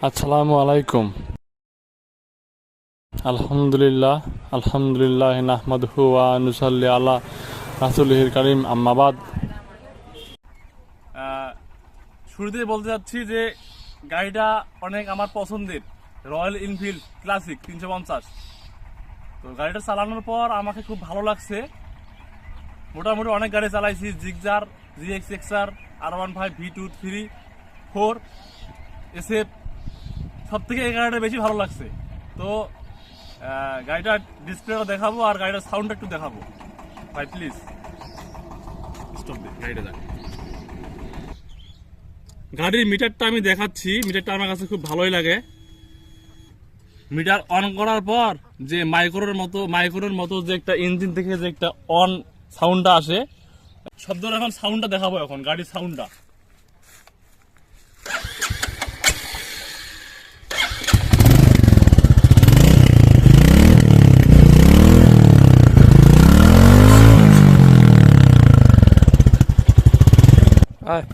আসসালামু আলাইকুম। আলহামদুলিল্লাহ আলহামদুলিল্লাহ নাহমাদুহু ওয়া নুসাল্লি আলা রাসূলিহিল কারীম, আম্মা বাদ। শুরুতেই বলতে চাচ্ছি যে গাড়িটা অনেক আমার পছন্দের, রয়্যাল এনফিল্ড ক্লাসিক 350। তো গাড়িটা চালানোর পর আমাকে খুব ভালো লাগছে। মোটামুটি অনেক গাড়ি চালাইছি, Gixxer, GX-XR, R15, V2, 3, 4, SF। সব থেকে এই গাড়িটা বেশি ভালো লাগছে। তো গাড়িটার ডিসপ্লেটা দেখাবো আর গাড়িটার সাউন্ডটা একটু দেখাবো। ভাই প্লিজ স্টপ দে, গাড়িটা দেখ। গাড়ির মিটারটা আমি দেখাচ্ছি। মিটারটা আমার কাছে খুব ভালোই লাগে। মিটার অন করার পর যে মাইক্রোর মতো যে একটা ইঞ্জিন থেকে যে একটা অন সাউন্ডটা আসে, শব্দটা এখন সাউন্ডটা দেখাবো। এখন গাড়ির সাউন্ডটা আয়।